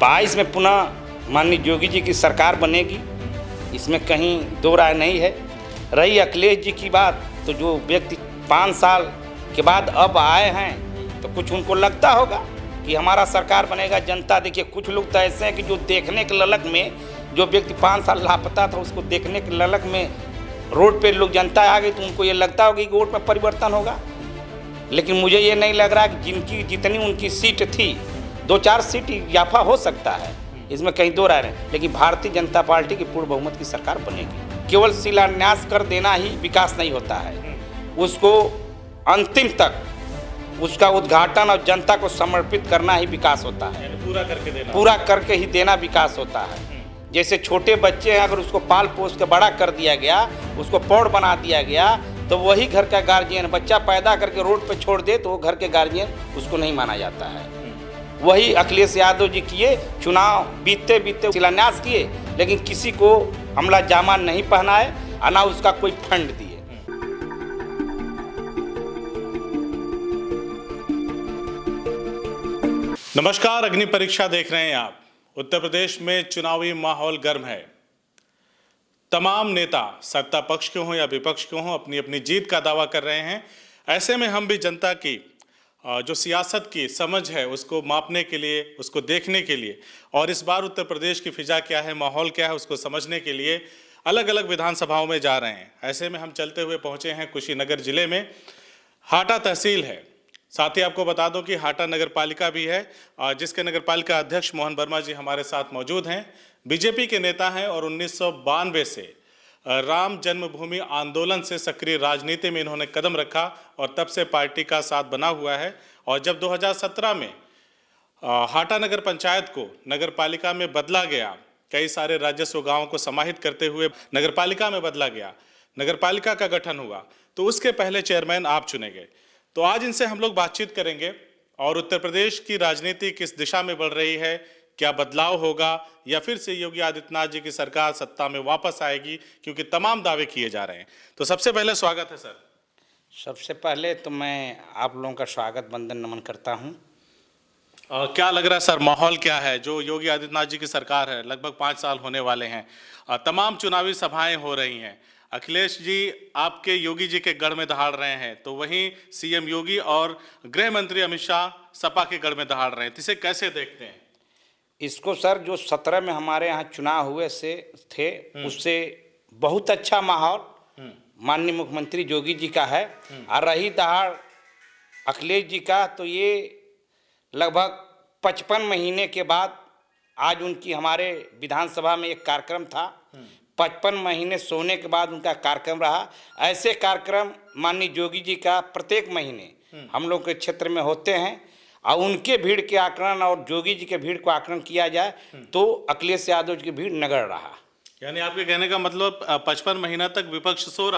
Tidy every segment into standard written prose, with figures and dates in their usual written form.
22 में पुनः माननीय योगी जी की सरकार बनेगी, इसमें कहीं दो राय नहीं है। रही अखिलेश जी की बात, तो जो व्यक्ति 5 साल के बाद अब आए हैं तो कुछ उनको लगता होगा कि हमारा सरकार बनेगा। जनता देखिए, कुछ लोग तो ऐसे हैं कि जो देखने के ललक में, जो व्यक्ति 5 साल लापता था उसको देखने के ललक में रोड पे लोग जनता आ गई तो उनको ये लगता होगा कि वोट में परिवर्तन होगा। लेकिन मुझे ये नहीं लग रहा कि जिनकी जितनी उनकी सीट थी, 2-4 सीट इजाफा हो सकता है, इसमें कहीं दो राय नहीं। लेकिन भारतीय जनता पार्टी की पूर्ण बहुमत की सरकार बनेगी। केवल शिलान्यास कर देना ही विकास नहीं होता है, उसको अंतिम तक उसका उद्घाटन और जनता को समर्पित करना ही विकास होता है। पूरा करके ही देना विकास होता है। जैसे छोटे बच्चे हैं, अगर उसको पाल पोस के बड़ा कर दिया गया, उसको पौड़ बना दिया गया, तो वही घर का गार्जियन। बच्चा पैदा करके रोड पे छोड़ दे तो वो घर के गार्जियन उसको नहीं माना जाता है। वही अखिलेश यादव जी किए, चुनाव बीतते बीतते शिलान्यास किए, लेकिन किसी को अमला जामा नहीं पहनाए और ना उसका कोई फंड दिए। नमस्कार, अग्नि परीक्षा देख रहे हैं आप। उत्तर प्रदेश में चुनावी माहौल गर्म है। तमाम नेता सत्ता पक्ष के हों या विपक्ष के हों, अपनी अपनी जीत का दावा कर रहे हैं। ऐसे में हम भी जनता की जो सियासत की समझ है उसको मापने के लिए, उसको देखने के लिए, और इस बार उत्तर प्रदेश की फिजा क्या है, माहौल क्या है, उसको समझने के लिए अलग अलग विधानसभाओं में जा रहे हैं। ऐसे में हम चलते हुए पहुंचे हैं कुशीनगर जिले में। हाटा तहसील है, साथ ही आपको बता दूं कि हाटा नगर पालिका भी है, जिसके नगर पालिका अध्यक्ष मोहन वर्मा जी हमारे साथ मौजूद हैं। बीजेपी के नेता हैं और 1992 से राम जन्मभूमि आंदोलन से सक्रिय राजनीति में इन्होंने कदम रखा और तब से पार्टी का साथ बना हुआ है। और जब 2017 में हाटा नगर पंचायत को नगर पालिका में बदला गया, कई सारे राजस्व गांवों को समाहित करते हुए नगर पालिका में बदला गया, नगर पालिका का गठन हुआ, तो उसके पहले चेयरमैन आप चुने गए। तो आज इनसे हम लोग बातचीत करेंगे और उत्तर प्रदेश की राजनीति किस दिशा में बढ़ रही है, क्या बदलाव होगा या फिर से योगी आदित्यनाथ जी की सरकार सत्ता में वापस आएगी, क्योंकि तमाम दावे किए जा रहे हैं। तो सबसे पहले स्वागत है सर। सबसे पहले तो मैं आप लोगों का स्वागत वंदन नमन करता हूं। क्या लग रहा है सर, माहौल क्या है? जो योगी आदित्यनाथ जी की सरकार है, लगभग 5 साल होने वाले हैं, तमाम चुनावी सभाएं हो रही हैं। अखिलेश जी आपके योगी जी के गढ़ में दहाड़ रहे हैं, तो वहीं सीएम योगी और गृह मंत्री अमित शाह सपा के गढ़ में दहाड़ रहे हैं। इसे कैसे देखते हैं? इसको सर, जो 17 में हमारे यहाँ चुनाव हुए थे, उससे बहुत अच्छा माहौल माननीय मुख्यमंत्री योगी जी का है। और रही दहाड़ अखिलेश जी का, तो ये लगभग 55 महीने के बाद आज उनकी हमारे विधानसभा में एक कार्यक्रम था। 55 महीने सोने के बाद उनका कार्यक्रम रहा। ऐसे कार्यक्रम माननीय योगी जी का प्रत्येक महीने हम लोग के क्षेत्र में होते हैं। और उनके भीड़ के आकलन और योगी जी के भीड़ को आकलन किया जाए तो अखिलेश यादव जी की भीड़ नगड़ रहा। यानी आपके कहने का मतलब 55 महीना तक विपक्ष सो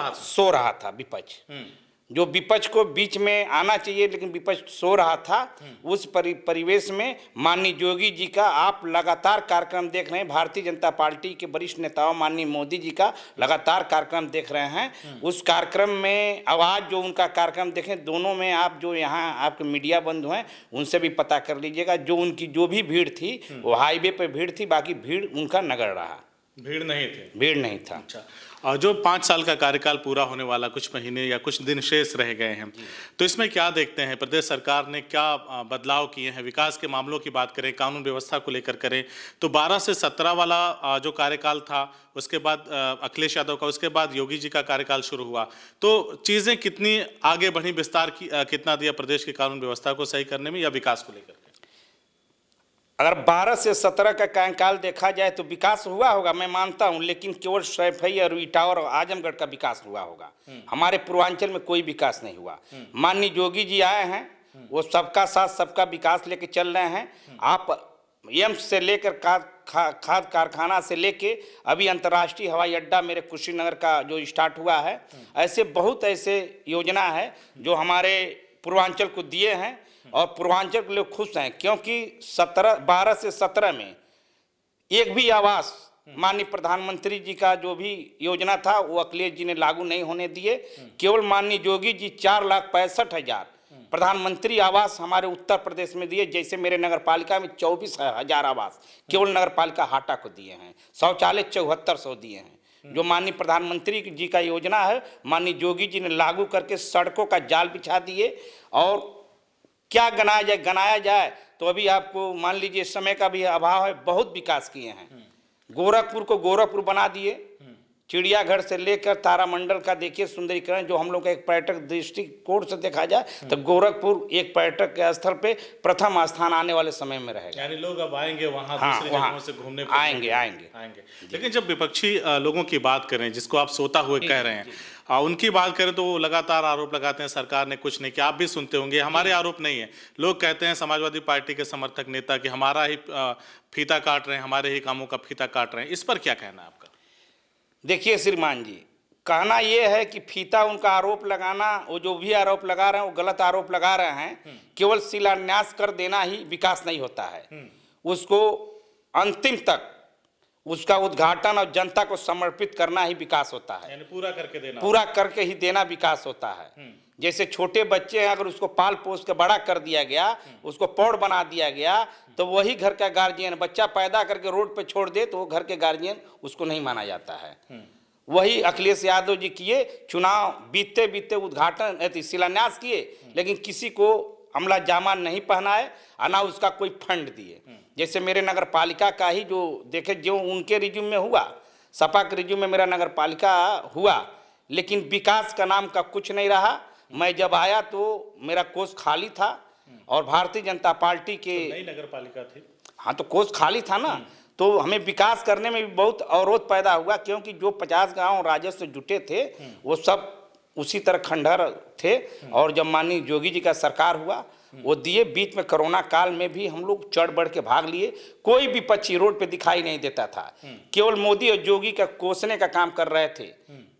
रहा था विपक्ष। जो विपक्ष को बीच में आना चाहिए, लेकिन विपक्ष सो रहा था। उस परिवेश में माननीय योगी जी का आप लगातार कार्यक्रम देख रहे हैं। भारतीय जनता पार्टी के वरिष्ठ नेताओं माननीय मोदी जी का लगातार कार्यक्रम देख रहे हैं। उस कार्यक्रम में आवाज़ जो उनका कार्यक्रम देखें, दोनों में आप जो यहाँ आपके मीडिया बंधु हैं उनसे भी पता कर लीजिएगा। जो उनकी जो भी भीड़ थी वो हाईवे पर भीड़ थी, बाकी भीड़ उनका नगड़ रहा। भीड़ नहीं था। अच्छा, और जो 5 साल का कार्यकाल पूरा होने वाला, कुछ महीने या कुछ दिन शेष रह गए हैं, तो इसमें क्या देखते हैं? प्रदेश सरकार ने क्या बदलाव किए हैं? विकास के मामलों की बात करें, कानून व्यवस्था को लेकर करें, तो 12 से 17 वाला जो कार्यकाल था, उसके बाद अखिलेश यादव का, उसके बाद योगी जी का कार्यकाल शुरू हुआ, तो चीज़ें कितनी आगे बढ़ी, विस्तार कितना दिया प्रदेश की कानून व्यवस्था को सही करने में या विकास को लेकर? अगर 12 से 17 का कार्यकाल देखा जाए तो विकास हुआ होगा, मैं मानता हूं, लेकिन केवल सैफई और इटावा और आजमगढ़ का विकास हुआ होगा। हमारे पूर्वांचल में कोई विकास नहीं हुआ। माननीय योगी जी आए हैं, वो सबका साथ सबका विकास लेके चल रहे हैं। आप एम्स से लेकर खाद कारखाना से लेके अभी अंतर्राष्ट्रीय हवाई अड्डा मेरे कुशीनगर का जो स्टार्ट हुआ है, ऐसे बहुत ऐसे योजना है जो हमारे पूर्वांचल को दिए हैं और पूर्वांचल के लोग खुश हैं। क्योंकि 12 से 17 में एक भी आवास माननीय प्रधानमंत्री जी का जो भी योजना था वो अखिलेश जी ने लागू नहीं होने दिए। केवल माननीय योगी जी 4,65,000 प्रधानमंत्री आवास हमारे उत्तर प्रदेश में दिए। जैसे मेरे नगर पालिका में 24,000 आवास केवल नगर पालिका हाटा को दिए हैं, शौचालय 7400 दिए हैं। जो माननीय प्रधानमंत्री जी का योजना है, माननीय योगी जी ने लागू करके सड़कों का जाल बिछा दिए। और क्या गनाया जाए तो अभी आपको मान लीजिए समय का भी अभाव है, बहुत विकास किए हैं। गोरखपुर को गोरखपुर बना दिए, चिड़ियाघर से लेकर तारामंडल का देखिए सुंदरीकरण। जो हम लोग का एक पर्यटक दृष्टिकोण से देखा जाए तो गोरखपुर एक पर्यटक के स्थल पे प्रथम स्थान आने वाले समय में रहेगा। यानी लोग अब आएंगे वहाँ, हाँ, दूसरी जगहों से घूमने आएंगे। लेकिन जब विपक्षी लोगों की बात करें, जिसको आप सोता हुए कह रहे हैं, उनकी बात करें तो वो लगातार आरोप लगाते हैं सरकार ने कुछ नहीं किया। आप भी सुनते होंगे, हमारे आरोप नहीं है। लोग कहते हैं समाजवादी पार्टी के समर्थक नेता कि हमारा ही फीता काट रहे हैं, हमारे ही कामों का फीता काट रहे हैं। इस पर क्या कहना है आपका? देखिए श्रीमान जी, कहना ये है कि फीता उनका आरोप लगाना, वो जो भी आरोप लगा रहे हैं वो गलत आरोप लगा रहे हैं। केवल शिलान्यास कर देना ही विकास नहीं होता है, उसको अंतिम तक उसका उद्घाटन और जनता को समर्पित करना ही विकास होता है। यानी पूरा करके ही देना विकास होता है। जैसे छोटे बच्चे हैं, अगर उसको पाल पोस के बड़ा कर दिया गया, उसको पौड़ बना दिया गया, तो वही घर का गार्जियन। बच्चा पैदा करके रोड पे छोड़ दे तो वो घर के गार्जियन उसको नहीं माना जाता है। वही अखिलेश यादव जी किए, चुनाव बीतते बीतते उद्घाटन शिलान्यास किए, लेकिन किसी को अमला जामा नहीं पहनाए और ना उसका कोई फंड दिए। जैसे मेरे नगर पालिका का ही जो देखे, जो उनके रिज्यूम में हुआ, सपा के रिज्यूम में मेरा नगर पालिका हुआ, लेकिन विकास का नाम का कुछ नहीं रहा। मैं जब आया तो मेरा कोष खाली था और भारतीय जनता पार्टी के तो नई नगर पालिका थी, हाँ, तो कोष खाली था ना, तो हमें विकास करने में भी बहुत अवरोध पैदा हुआ। क्योंकि जो 50 गांव राजस्व जुटे थे वो सब उसी तरह खंडहर थे। और जब माननीय योगी जी का सरकार हुआ वो दिए। बीच में कोरोना काल में भी हम लोग चढ़ बढ़ के भाग लिए। कोई भी पक्षी रोड पे दिखाई नहीं देता था, केवल मोदी और योगी का कोसने का काम कर रहे थे।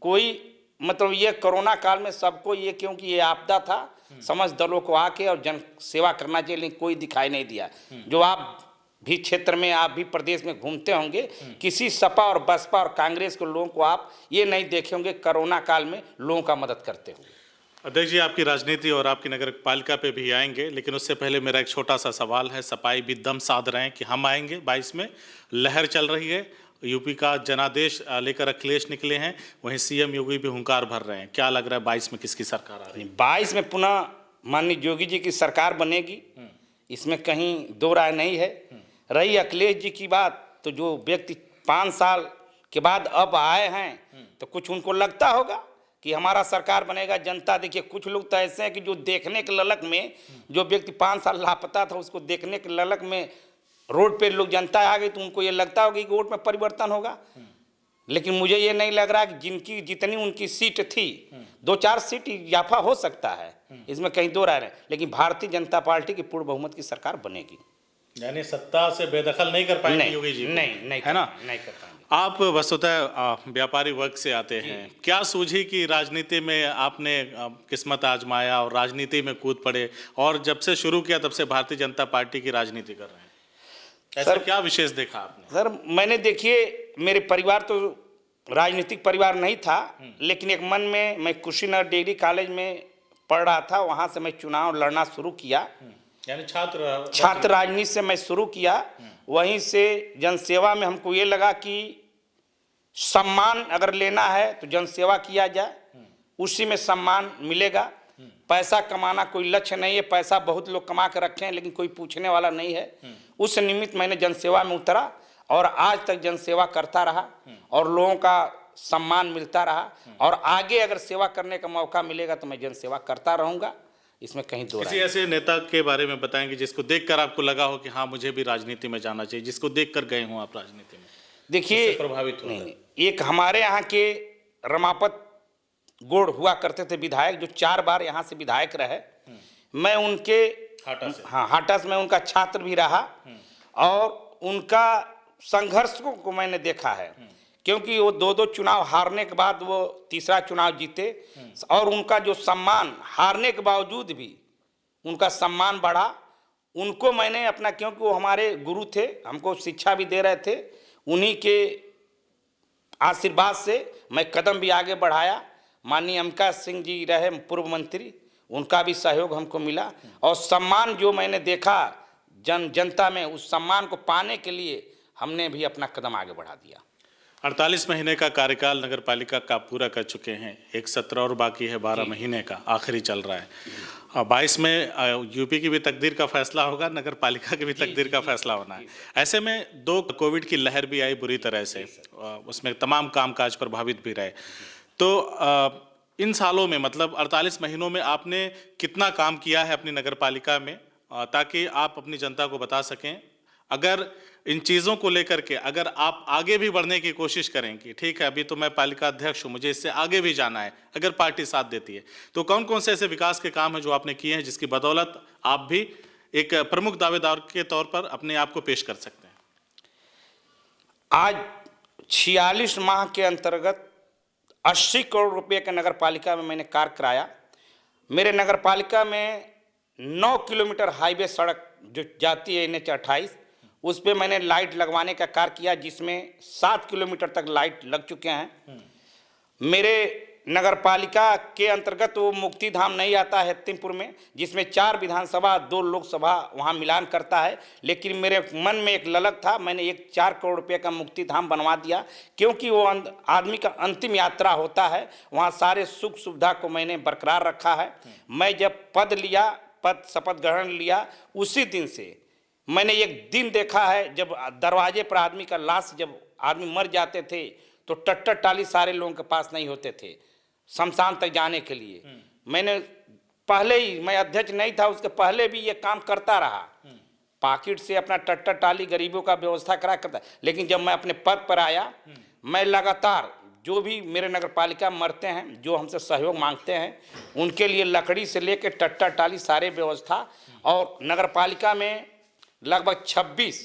कोई मतलब ये कोरोना काल में सबको ये, क्योंकि ये आपदा था, समस्त दलों को आके और जन सेवा करना चाहिए, लेकिन कोई दिखाई नहीं दिया। जो आप भी क्षेत्र में, आप भी प्रदेश में घूमते होंगे, किसी सपा और बसपा और कांग्रेस के लोगों को आप ये नहीं देखे होंगे कोरोना काल में लोगों का मदद करते हुए। अध्यक्ष जी, आपकी राजनीति और आपकी नगर पालिका पे भी आएंगे, लेकिन उससे पहले मेरा एक छोटा सा सवाल है। सपाई भी दम साध रहे हैं कि हम आएंगे 22 में, लहर चल रही है, यूपी का जनादेश लेकर अखिलेश निकले हैं, वहीं सीएम योगी भी हुंकार भर रहे हैं। क्या लग रहा है 22 में किसकी सरकार आ रही है? 22 में पुनः माननीय योगी जी की सरकार बनेगी, इसमें कहीं दो राय नहीं है। रही अखिलेश जी की बात, तो जो व्यक्ति 5 साल के बाद अब आए हैं तो कुछ उनको लगता होगा कि हमारा सरकार बनेगा। जनता देखिए, कुछ लोग तो ऐसे हैं कि जो देखने के ललक में, जो व्यक्ति 5 साल लापता था उसको देखने के ललक में रोड पे लोग जनता आ गई, तो उनको ये लगता होगा कि वोट में परिवर्तन होगा। लेकिन मुझे ये नहीं लग रहा कि जिनकी जितनी उनकी सीट थी, 2-4 सीट इजाफा हो सकता है, इसमें कहीं दो राय नहीं। लेकिन भारतीय जनता पार्टी की पूर्ण बहुमत की सरकार बनेगी। यानी सत्ता से बेदखल नहीं कर पाएंगे योगी जी? नहीं है ना, नहीं कर पाएंगे। आप वस्तुतः व्यापारी वर्ग से आते हैं, क्या सूझी कि राजनीति में आपने किस्मत आजमाया और राजनीति में कूद पड़े, और जब से शुरू किया तब से भारतीय जनता पार्टी की राजनीति कर रहे हैं? ऐसा क्या विशेष देखा आपने? सर, मैंने देखिए, मेरे परिवार तो राजनीतिक परिवार नहीं था, लेकिन एक मन में, मैं कुशीनगर डिग्री कॉलेज में पढ़ रहा था, वहाँ से मैं चुनाव लड़ना शुरू किया। यानी छात्र राजनीति से मैं शुरू किया। वहीं से जनसेवा में हमको ये लगा कि सम्मान अगर लेना है तो जनसेवा किया जाए, उसी में सम्मान मिलेगा। पैसा कमाना कोई लक्ष्य नहीं है, पैसा बहुत लोग कमा कर रखे हैं लेकिन कोई पूछने वाला नहीं है। उस निमित्त मैंने जनसेवा में उतरा और आज तक जनसेवा करता रहा और लोगों का सम्मान मिलता रहा। और आगे अगर सेवा करने का मौका मिलेगा तो मैं जनसेवा करता रहूँगा, इसमें कहीं दो किसी ऐसे नेता के बारे में बताएंगे जिसको देखकर आपको लगा हो कि हाँ मुझे भी राजनीति में जाना चाहिए, जिसको देखकर गए हो आप राजनीति में? देखिए, प्रभावित हो? नहीं, एक हमारे यहाँ के रमापत गोड़ हुआ करते थे विधायक, जो 4 बार यहाँ से विधायक रहे। मैं उनके हाटा से मैं उनका छात्र भी रहा और उनका संघर्ष को मैंने देखा है। क्योंकि वो 2-2 चुनाव हारने के बाद वो तीसरा चुनाव जीते और उनका जो सम्मान, हारने के बावजूद भी उनका सम्मान बढ़ा। उनको मैंने अपना, क्योंकि वो हमारे गुरु थे, हमको शिक्षा भी दे रहे थे, उन्हीं के आशीर्वाद से मैं कदम भी आगे बढ़ाया। माननीय अमिका सिंह जी रहे पूर्व मंत्री, उनका भी सहयोग हमको मिला और सम्मान जो मैंने देखा जनता में, उस सम्मान को पाने के लिए हमने भी अपना कदम आगे बढ़ा दिया। 48 महीने का कार्यकाल नगर पालिका का पूरा कर चुके हैं, एक 17 और बाकी है, 12 महीने का आखिरी चल रहा है। 22 में यूपी की भी तकदीर का फैसला होगा, नगर पालिका की भी तकदीर का फैसला होना है। ऐसे में 2 कोविड की लहर भी आई बुरी तरह से, उसमें तमाम कामकाज प्रभावित भी रहे। तो इन सालों में मतलब 48 महीनों में आपने कितना काम किया है अपनी नगर पालिका में, ताकि आप अपनी जनता को बता सकें, अगर इन चीज़ों को लेकर के अगर आप आगे भी बढ़ने की कोशिश करें कि ठीक है अभी तो मैं पालिका अध्यक्ष हूं, मुझे इससे आगे भी जाना है, अगर पार्टी साथ देती है, तो कौन कौन से ऐसे विकास के काम हैं जो आपने किए हैं जिसकी बदौलत आप भी एक प्रमुख दावेदार के तौर पर अपने आप को पेश कर सकते हैं? आज 46 माह के अंतर्गत 80 करोड़ रुपए के नगर पालिका में मैंने कार्य कराया। मेरे नगर पालिका में 9 किलोमीटर हाईवे सड़क जो जाती है NH 28, उस पे मैंने लाइट लगवाने का कार्य किया, जिसमें 7 किलोमीटर तक लाइट लग चुके हैं। मेरे नगर पालिका के अंतर्गत वो मुक्ति धाम नहीं आता है हत्तीपुर में, जिसमें 4 विधानसभा 2 लोकसभा वहाँ मिलान करता है, लेकिन मेरे मन में एक ललक था, मैंने एक 4 करोड़ रुपये का मुक्ति धाम बनवा दिया, क्योंकि वो आदमी का अंतिम यात्रा होता है, वहाँ सारे सुख सुविधा को मैंने बरकरार रखा है। मैं जब पद शपथ ग्रहण लिया, उसी दिन से मैंने एक दिन देखा है जब दरवाजे पर आदमी का लाश, जब आदमी मर जाते थे तो टट्टर टाली सारे लोगों के पास नहीं होते थे शमशान तक जाने के लिए। मैंने पहले ही, मैं अध्यक्ष नहीं था उसके पहले भी ये काम करता रहा, पॉकेट से अपना टट्टर टाली गरीबों का व्यवस्था करा करता। लेकिन जब मैं अपने पद पर आया, मैं लगातार जो भी मेरे नगर पालिका मरते हैं, जो हमसे सहयोग मांगते हैं, उनके लिए लकड़ी से लेकर टट्टर टाली सारे व्यवस्था, और नगर पालिका में लगभग 26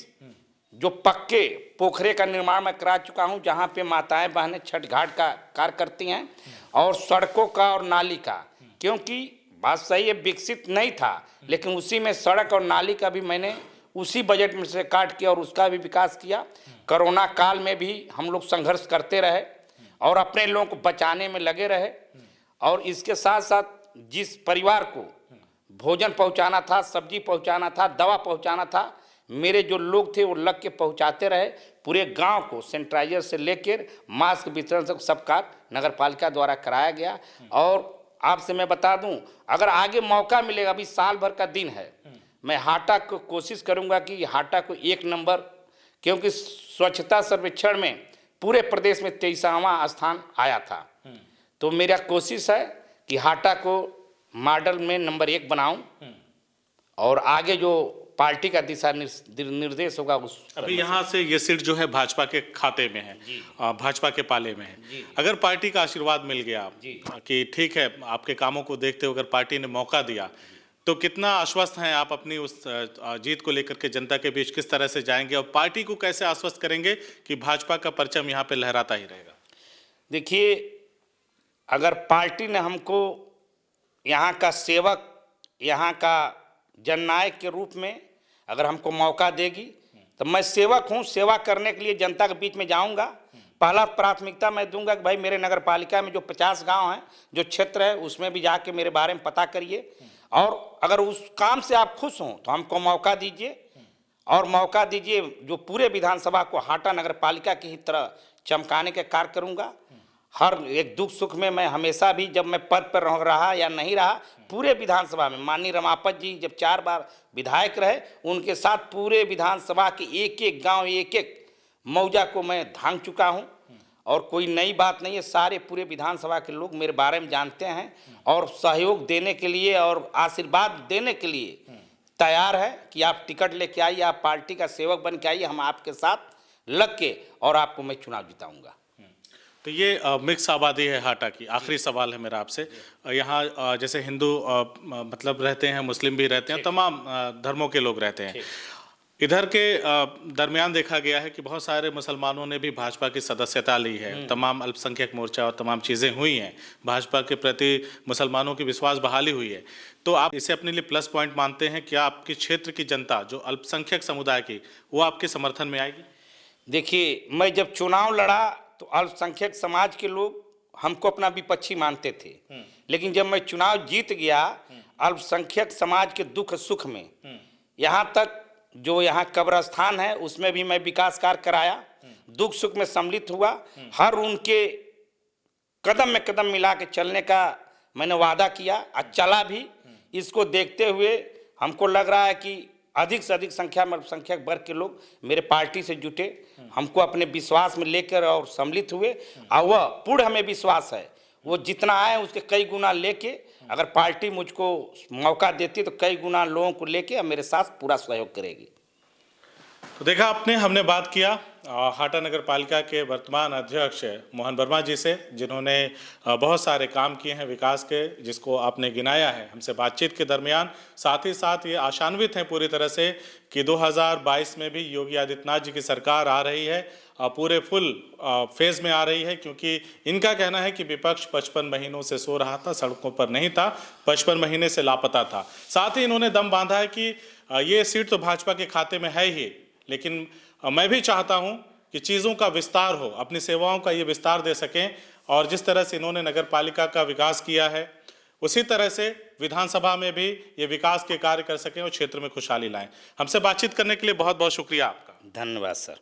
जो पक्के पोखरे का निर्माण मैं करा चुका हूं, जहां पे माताएं बहनें छठ घाट का कार्य करती हैं, और सड़कों का और नाली का, क्योंकि बात सही है विकसित नहीं था, लेकिन उसी में सड़क और नाली का भी मैंने उसी बजट में से काट किया और उसका भी विकास किया। कोरोना काल में भी हम लोग संघर्ष करते रहे और अपने लोगों को बचाने में लगे रहे, और इसके साथ साथ जिस परिवार को भोजन पहुंचाना था, सब्जी पहुंचाना था, दवा पहुंचाना था, मेरे जो लोग थे वो लग के पहुंचाते रहे। पूरे गांव को सैनिटाइजर से लेकर मास्क वितरण तक सब कार्य नगर पालिका द्वारा कराया गया। और आपसे मैं बता दूं, अगर आगे मौका मिलेगा, अभी साल भर का दिन है, मैं हाटा को कोशिश करूंगा कि हाटा को 1 नंबर, क्योंकि स्वच्छता सर्वेक्षण में पूरे प्रदेश में 23वां स्थान आया था, तो मेरा कोशिश है कि हाटा को मॉडल में नंबर 1 बनाऊं, और आगे जो पार्टी का दिशा निर्देश होगा उस। अभी यहाँ से ये सीट जो है भाजपा के खाते में है, भाजपा के पाले में है। अगर पार्टी का आशीर्वाद मिल गया कि ठीक है आपके कामों को देखते हुए अगर पार्टी ने मौका दिया, तो कितना आश्वस्त हैं आप अपनी उस जीत को लेकर के जनता के बीच किस तरह से जाएंगे, और पार्टी को कैसे आश्वस्त करेंगे कि भाजपा का परचम यहाँ पे लहराता ही रहेगा? देखिए, अगर पार्टी ने हमको यहाँ का सेवक, यहाँ का जननायक के रूप में अगर हमको मौका देगी, तो मैं सेवक हूँ, सेवा करने के लिए जनता के बीच में जाऊँगा। पहला प्राथमिकता मैं दूंगा कि भाई मेरे नगर पालिका में जो 50 गांव हैं, जो क्षेत्र है, उसमें भी जाके मेरे बारे में पता करिए, और अगर उस काम से आप खुश हों तो हमको मौका दीजिए, और मौका दीजिए जो पूरे विधानसभा को हाटा नगर पालिका की ही तरह चमकाने के कार्य करूँगा। हर एक दुख सुख में मैं हमेशा भी, जब मैं पद पर रहा या नहीं रहा, पूरे विधानसभा में माननीय रमापत जी जब 4 बार विधायक रहे, उनके साथ पूरे विधानसभा के एक गांव, एक मौजा को मैं धांग चुका हूं, और कोई नई बात नहीं है। सारे पूरे विधानसभा के लोग मेरे बारे में जानते हैं और सहयोग देने के लिए और आशीर्वाद देने के लिए तैयार है कि आप टिकट लेके आइए, आप पार्टी का सेवक बन के आइए, हम आपके साथ लग के और आपको मैं चुनाव जिताऊंगा। तो ये मिक्स आबादी है हाटा की। आखिरी सवाल है मेरा आपसे, यहाँ जैसे हिंदू मतलब रहते हैं, मुस्लिम भी रहते हैं, तमाम धर्मों के लोग रहते हैं। इधर के दरमियान देखा गया है कि बहुत सारे मुसलमानों ने भी भाजपा की सदस्यता ली है, तमाम अल्पसंख्यक मोर्चा और तमाम चीज़ें हुई हैं, भाजपा के प्रति मुसलमानों की विश्वास बहाली हुई है। तो आप इसे अपने लिए प्लस पॉइंट मानते हैं? क्या आपके क्षेत्र की जनता जो अल्पसंख्यक समुदाय की, वो आपके समर्थन में आएगी? देखिए, मैं जब चुनाव लड़ा तो अल्पसंख्यक समाज के लोग हमको अपना विपक्षी मानते थे, लेकिन जब मैं चुनाव जीत गया अल्पसंख्यक समाज के दुख सुख में, यहाँ तक जो यहाँ कब्रस्तान है उसमें भी मैं विकास कार्य कराया, दुख सुख में सम्मिलित हुआ, हर उनके कदम में कदम मिला के चलने का मैंने वादा किया और चला भी। इसको देखते हुए हमको लग रहा है कि अधिक से अधिक संख्या में अल्पसंख्यक वर्ग के लोग मेरे पार्टी से जुटे, हमको अपने विश्वास में लेकर और सम्मिलित हुए, और वह पूर्ण हमें विश्वास है वो जितना आए उसके कई गुना लेके, अगर पार्टी मुझको मौका देती है तो कई गुना लोगों को लेके मेरे साथ पूरा सहयोग करेगी। तो देखा आपने, हमने बात किया हाटा नगर पालिका के वर्तमान अध्यक्ष मोहन वर्मा जी से, जिन्होंने बहुत सारे काम किए हैं विकास के, जिसको आपने गिनाया है हमसे बातचीत के दरमियान। साथ ही साथ ये आशान्वित हैं पूरी तरह से कि 2022 में भी योगी आदित्यनाथ जी की सरकार आ रही है, पूरे फुल फेज में आ रही है, क्योंकि इनका कहना है कि विपक्ष 55 महीनों से सो रहा था, सड़कों पर नहीं था, 55 महीने से लापता था। साथ ही इन्होंने दम बांधा है कि ये सीट तो भाजपा के खाते में है ही, लेकिन मैं भी चाहता हूं कि चीज़ों का विस्तार हो, अपनी सेवाओं का ये विस्तार दे सकें, और जिस तरह से इन्होंने नगर पालिका का विकास किया है उसी तरह से विधानसभा में भी ये विकास के कार्य कर सकें और क्षेत्र में खुशहाली लाएं। हमसे बातचीत करने के लिए बहुत बहुत शुक्रिया आपका। धन्यवाद सर।